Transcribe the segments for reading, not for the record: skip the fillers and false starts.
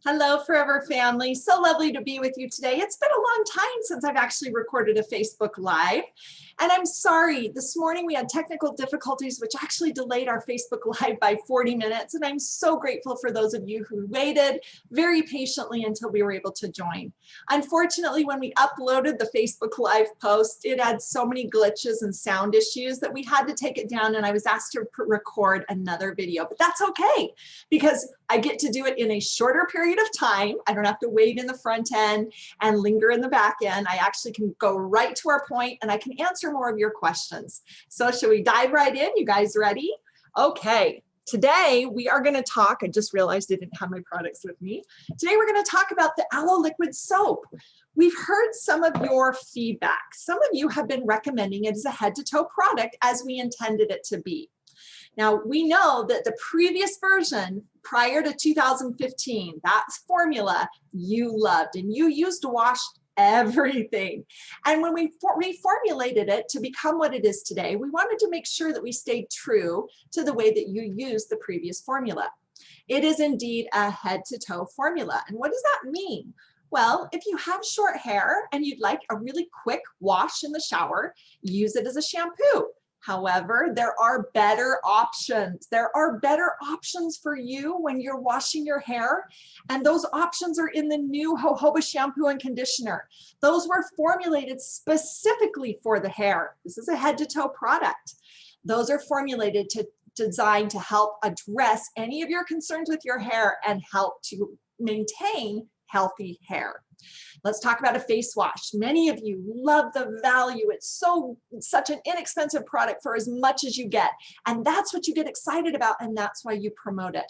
Hello, Forever family. So lovely to be with you today. It's been a long time since I've actually recorded a Facebook Live. And I'm sorry, this morning we had technical difficulties, which actually delayed our Facebook Live by 40 minutes. And I'm so grateful for those of you who waited very patiently until we were able to join. Unfortunately, when we uploaded the Facebook Live post, it had so many glitches and sound issues that we had to take it down, and I was asked to record another video. But that's okay, because I get to do it in a shorter period of time. I don't have to wait in the front end and linger in the back end. I actually can go right to our point, and I can answer more of your questions. So should we dive right in? You guys ready? Okay. Today we are going to talk, I just realized I didn't have my products with me. Today we're going to talk about the Aloe liquid soap. We've heard some of your feedback. Some of you have been recommending it as a head to toe product as we intended it to be. Now, we know that the previous version prior to 2015, that formula you loved and you used to wash everything. And when we reformulated it to become what it is today, we wanted to make sure that we stayed true to the way that you used the previous formula. It is indeed a head to toe formula. And what does that mean? Well, if you have short hair and you'd like a really quick wash in the shower, use it as a shampoo. However, there are better options. There are better options for you when you're washing your hair, and those options are in the new jojoba shampoo and conditioner. Those were formulated specifically for the hair. This is a head-to-toe product. Those are formulated designed to help address any of your concerns with your hair and help to maintain healthy hair. Let's talk about a face wash. Many of you love the value. It's such an inexpensive product for as much as you get. And that's what you get excited about, and that's why you promote it.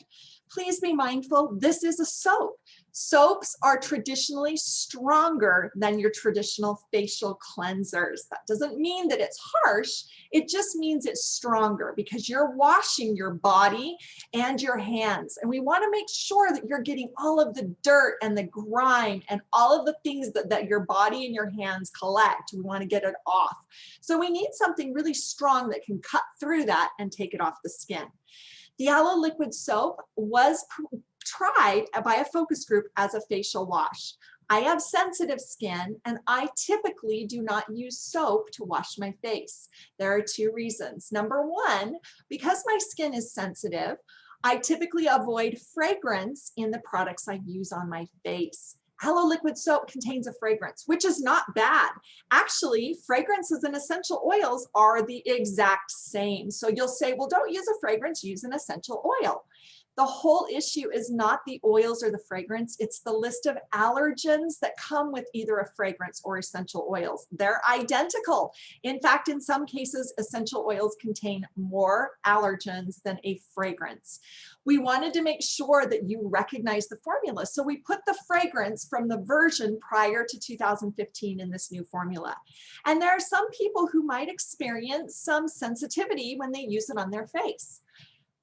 Please be mindful, this is a soap. Soaps are traditionally stronger than your traditional facial cleansers. That doesn't mean that it's harsh. It just means it's stronger because you're washing your body and your hands. And we want to make sure that you're getting all of the dirt and the grime and all of the things that your body and your hands collect. We want to get it off. So we need something really strong that can cut through that and take it off the skin. The Aloe liquid soap was tried by a focus group as a facial wash. I have sensitive skin, and I typically do not use soap to wash my face. There are two reasons. Number one, because my skin is sensitive, I typically avoid fragrance in the products I use on my face. Aloe liquid soap contains a fragrance, which is not bad. Actually, fragrances and essential oils are the exact same. So you'll say, well, don't use a fragrance, use an essential oil. The whole issue is not the oils or the fragrance, it's the list of allergens that come with either a fragrance or essential oils. They're identical. In fact, in some cases, essential oils contain more allergens than a fragrance. We wanted to make sure that you recognize the formula, so we put the fragrance from the version prior to 2015 in this new formula. And there are some people who might experience some sensitivity when they use it on their face.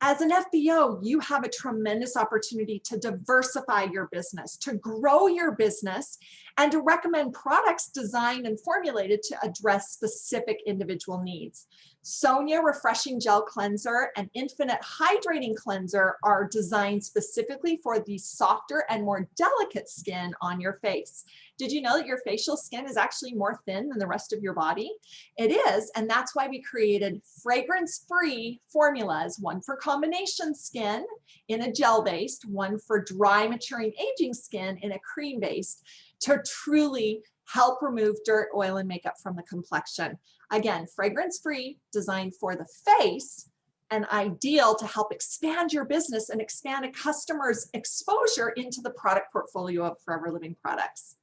As an FBO, you have a tremendous opportunity to diversify your business, to grow your business, and to recommend products designed and formulated to address specific individual needs. Sonia Refreshing Gel Cleanser and Infinite Hydrating Cleanser are designed specifically for the softer and more delicate skin on your face. Did you know that your facial skin is actually more thin than the rest of your body? It is, and that's why we created fragrance-free formulas, one for combination skin in a gel-based, one for dry, maturing, aging skin in a cream-based, to truly help remove dirt, oil, and makeup from the complexion. Again, fragrance-free, designed for the face, and ideal to help expand your business and expand a customer's exposure into the product portfolio of Forever Living products.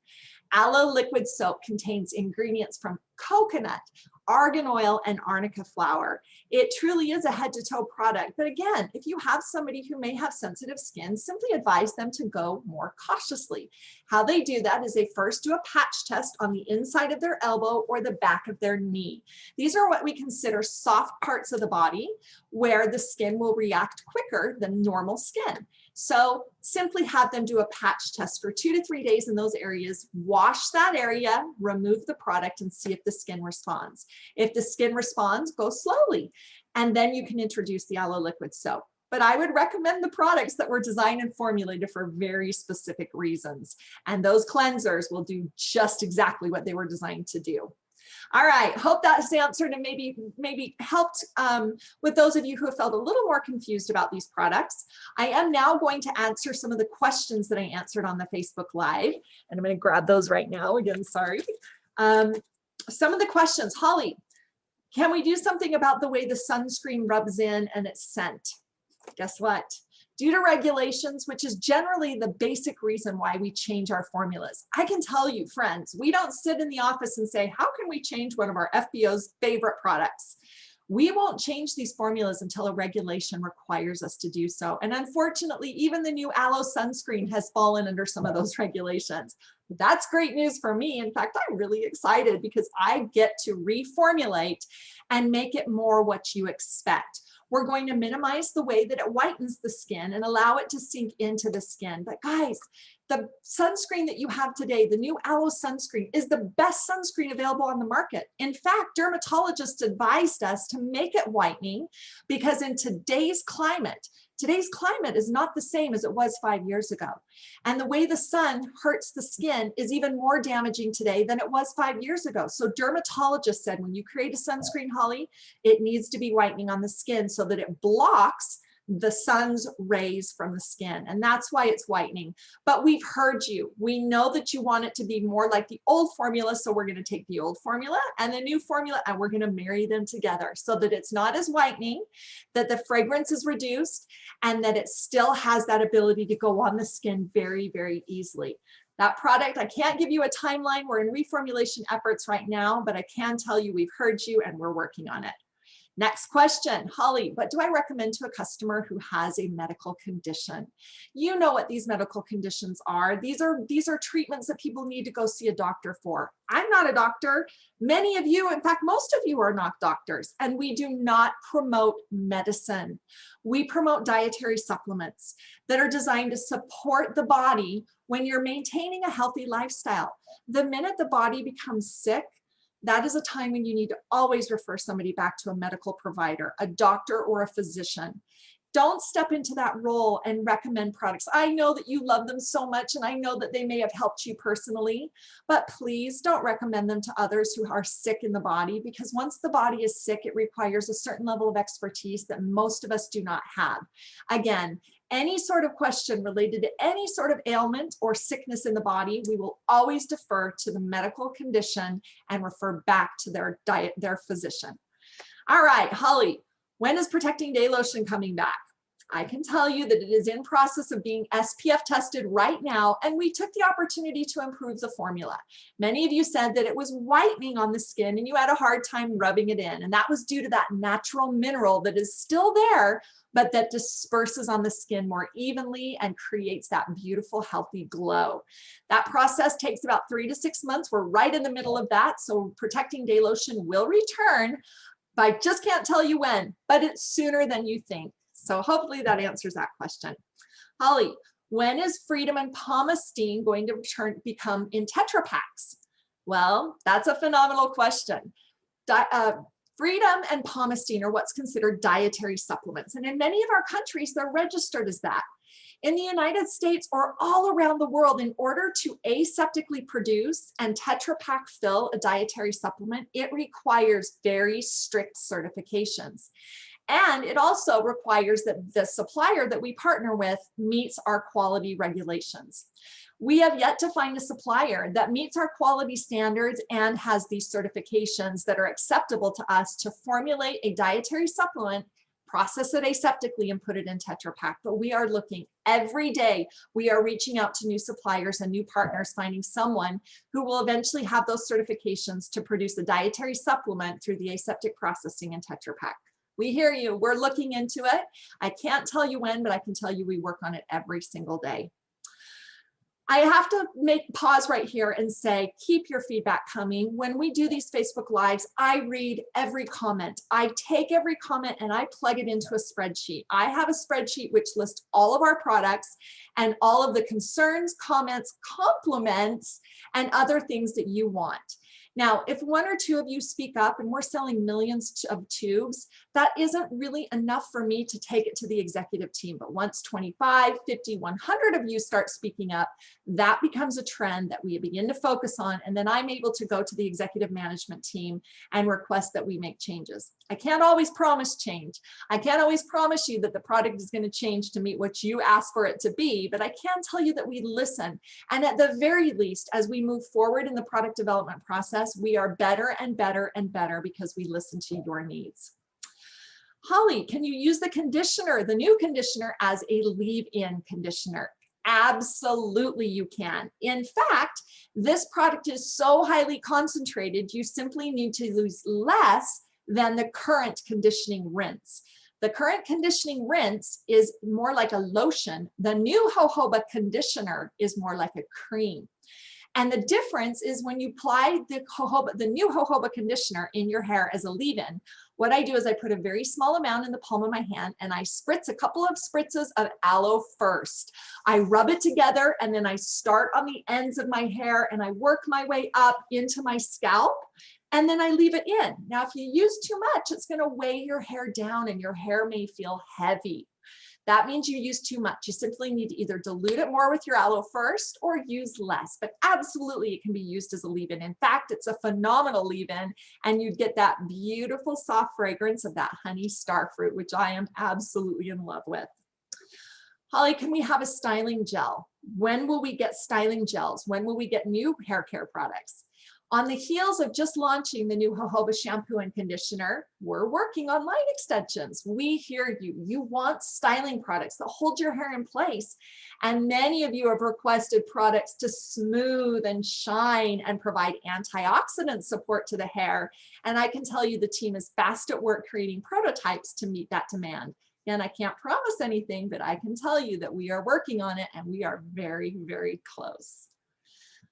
Aloe liquid soap contains ingredients from coconut, argan oil, and arnica flower. It truly is a head-to-toe product, but again, if you have somebody who may have sensitive skin, simply advise them to go more cautiously. How they do that is they first do a patch test on the inside of their elbow or the back of their knee. These are what we consider soft parts of the body where the skin will react quicker than normal skin. So simply have them do a patch test for 2 to 3 days in those areas, wash that area, remove the product, and see if the skin responds. If the skin responds, go slowly, and then you can introduce the Aloe liquid soap. but I would recommend the products that were designed and formulated for very specific reasons. And those cleansers will do just exactly what they were designed to do. All right, hope that's answered and maybe helped with those of you who have felt a little more confused about these products. I am now going to answer some of the questions that I answered on the Facebook Live, and I'm going to grab those right now. Again, sorry. Some of the questions. Holly, can we do something about the way the sunscreen rubs in and its scent? Guess what? Due to regulations, which is generally the basic reason why we change our formulas. I can tell you, friends, we don't sit in the office and say, how can we change one of our FBO's favorite products? We won't change these formulas until a regulation requires us to do so. And unfortunately, even the new Aloe sunscreen has fallen under some of those regulations. That's great news for me. In fact, I'm really excited because I get to reformulate and make it more what you expect. We're going to minimize the way that it whitens the skin and allow it to sink into the skin. But guys, the sunscreen that you have today, the new Aloe sunscreen, is the best sunscreen available on the market. In fact, dermatologists advised us to make it whitening because in today's climate is not the same as it was 5 years ago. And the way the sun hurts the skin is even more damaging today than it was 5 years ago. So dermatologists said, when you create a sunscreen, Holly, it needs to be whitening on the skin so that it blocks the sun's rays from the skin. And that's why it's whitening. But we've heard you. We know that you want it to be more like the old formula. So we're going to take the old formula and the new formula and we're going to marry them together so that it's not as whitening, that the fragrance is reduced, and that it still has that ability to go on the skin very, very easily. That product, I can't give you a timeline. We're in reformulation efforts right now, but I can tell you we've heard you and we're working on it. Next question, Holly, what do I recommend to a customer who has a medical condition? You know what these medical conditions are. These are treatments that people need to go see a doctor for. I'm not a doctor. Many of you, in fact, most of you are not doctors, and we do not promote medicine. We promote dietary supplements that are designed to support the body when you're maintaining a healthy lifestyle. The minute the body becomes sick, that is a time when you need to always refer somebody back to a medical provider, a doctor or a physician. Don't step into that role and recommend products. I know that you love them so much and I know that they may have helped you personally, but please don't recommend them to others who are sick in the body, because once the body is sick, it requires a certain level of expertise that most of us do not have. Again, any sort of question related to any sort of ailment or sickness in the body, we will always defer to the medical condition and refer back to their physician. All right, Holly, when is Protecting Day Lotion coming back? I can tell you that it is in process of being SPF tested right now, and we took the opportunity to improve the formula. Many of you said that it was whitening on the skin and you had a hard time rubbing it in, and that was due to that natural mineral that is still there, but that disperses on the skin more evenly and creates that beautiful, healthy glow. That process takes about 3 to 6 months. We're right in the middle of that, so Protecting Day Lotion will return. I just can't tell you when, but it's sooner than you think. So hopefully that answers that question. Holly, when is Freedom and Pomastine going to become in Tetra Paks? Well, that's a phenomenal question. Freedom and Pomastine are what's considered dietary supplements. And in many of our countries, they're registered as that. In the United States or all around the world, in order to aseptically produce and Tetra Pak fill a dietary supplement, it requires very strict certifications. And it also requires that the supplier that we partner with meets our quality regulations. We have yet to find a supplier that meets our quality standards and has these certifications that are acceptable to us to formulate a dietary supplement, process it aseptically, and put it in Tetra Pak. But we are looking every day. We are reaching out to new suppliers and new partners, finding someone who will eventually have those certifications to produce a dietary supplement through the aseptic processing in Tetra Pak. We hear you. We're looking into it. I can't tell you when, but I can tell you we work on it every single day. I have to pause right here and say, keep your feedback coming. When we do these Facebook Lives, I read every comment. I take every comment and I plug it into a spreadsheet. I have a spreadsheet which lists all of our products and all of the concerns, comments, compliments, and other things that you want. Now, if one or two of you speak up and we're selling millions of tubes, that isn't really enough for me to take it to the executive team. But once 25, 50, 100 of you start speaking up, that becomes a trend that we begin to focus on. And then I'm able to go to the executive management team and request that we make changes. I can't always promise change. I can't always promise you that the product is going to change to meet what you ask for it to be, but I can tell you that we listen. And at the very least, as we move forward in the product development process, we are better and better and better because we listen to your needs. Holly, can you use the conditioner, the new conditioner, as a leave-in conditioner? Absolutely you can. In fact, this product is so highly concentrated, you simply need to use less than the current conditioning rinse. The current conditioning rinse is more like a lotion. The new jojoba conditioner is more like a cream. And the difference is when you apply the new jojoba conditioner in your hair as a leave-in, what I do is I put a very small amount in the palm of my hand and I spritz a couple of spritzes of aloe first. I rub it together and then I start on the ends of my hair and I work my way up into my scalp and then I leave it in. Now, if you use too much, it's going to weigh your hair down and your hair may feel heavy. That means you use too much. You simply need to either dilute it more with your aloe first or use less, but absolutely it can be used as a leave-in. In fact, it's a phenomenal leave-in and you'd get that beautiful soft fragrance of that honey starfruit, which I am absolutely in love with. Holly, can we have a styling gel? When will we get styling gels? When will we get new hair care products? On the heels of just launching the new jojoba shampoo and conditioner, we're working on line extensions. We hear you. You want styling products that hold your hair in place. And many of you have requested products to smooth and shine and provide antioxidant support to the hair. And I can tell you the team is fast at work creating prototypes to meet that demand. And I can't promise anything, but I can tell you that we are working on it and we are very, very close.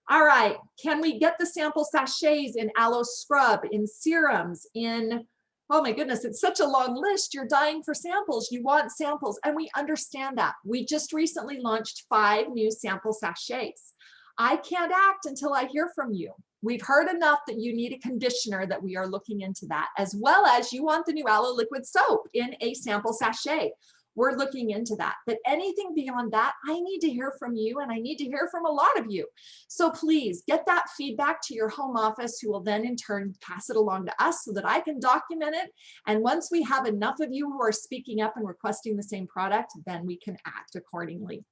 All right, can we get the sample sachets in aloe scrub, in serums, in, oh my goodness, it's such a long list. You're dying for samples. You want samples, and we understand that. We just recently launched 5 new sample sachets. I can't act until I hear from you. We've heard enough that you need a conditioner that we are looking into that, as well as you want the new aloe liquid soap in a sample sachet. We're looking into that. But anything beyond that, I need to hear from you and I need to hear from a lot of you. So please get that feedback to your home office, who will then in turn pass it along to us so that I can document it. And once we have enough of you who are speaking up and requesting the same product, then we can act accordingly.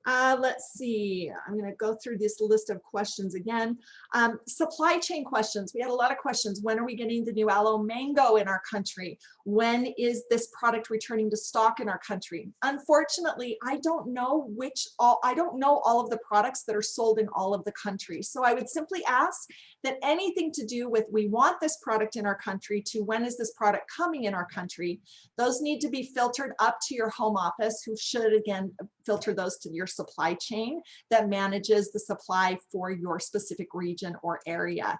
Let's see, I'm going to go through this list of questions again. Supply chain questions. We had a lot of questions. When are we getting the new aloe mango in our country? When is this product returning to stock in our country? Unfortunately, I don't know all of the products that are sold in all of the countries. So I would simply ask that anything to do with we want this product in our country to when is this product coming in our country, those need to be filtered up to your home office, who should again filter those to your supply chain that manages the supply for your specific region or area.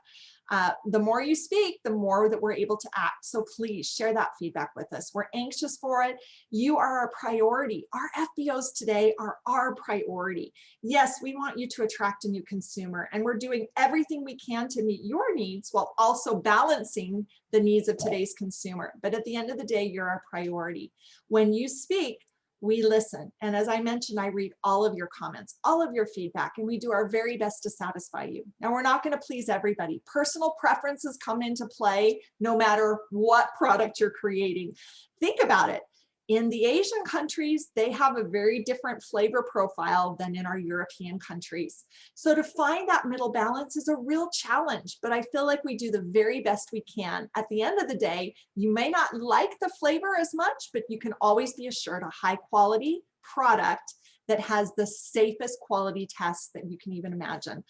The more you speak, the more that we're able to act. So please share that feedback with us. We're anxious for it. You are our priority. Our FBOs today are our priority. Yes, we want you to attract a new consumer, and we're doing everything we can to meet your needs while also balancing the needs of today's consumer. But at the end of the day, you're our priority. When you speak, we listen. And as I mentioned, I read all of your comments, all of your feedback, and we do our very best to satisfy you. Now, we're not going to please everybody. Personal preferences come into play no matter what product you're creating. Think about it. In the Asian countries, they have a very different flavor profile than in our European countries. So to find that middle balance is a real challenge, but I feel like we do the very best we can. At the end of the day, you may not like the flavor as much, but you can always be assured a high quality product that has the safest quality tests that you can even imagine.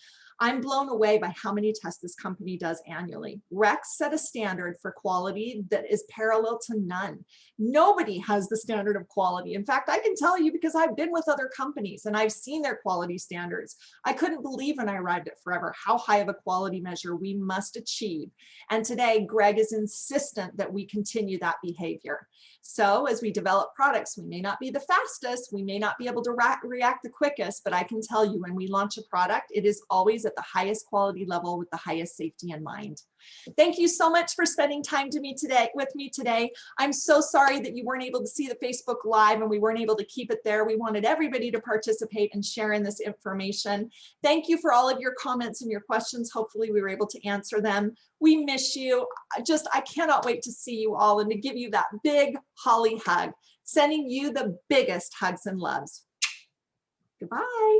I'm blown away by how many tests this company does annually. Rex set a standard for quality that is parallel to none. Nobody has the standard of quality. In fact, I can tell you because I've been with other companies and I've seen their quality standards. I couldn't believe when I arrived at Forever how high of a quality measure we must achieve. And today, Greg is insistent that we continue that behavior. So as we develop products, we may not be the fastest, we may not be able to react the quickest, but I can tell you when we launch a product, it is always a at the highest quality level with the highest safety in mind. Thank you so much for spending time with me today. I'm so sorry that you weren't able to see the Facebook Live and we weren't able to keep it there. We wanted everybody to participate and share in this information. Thank you for all of your comments and your questions. Hopefully we were able to answer them. We miss you. I cannot wait to see you all and to give you that big Holly hug. Sending you the biggest hugs and loves. Goodbye.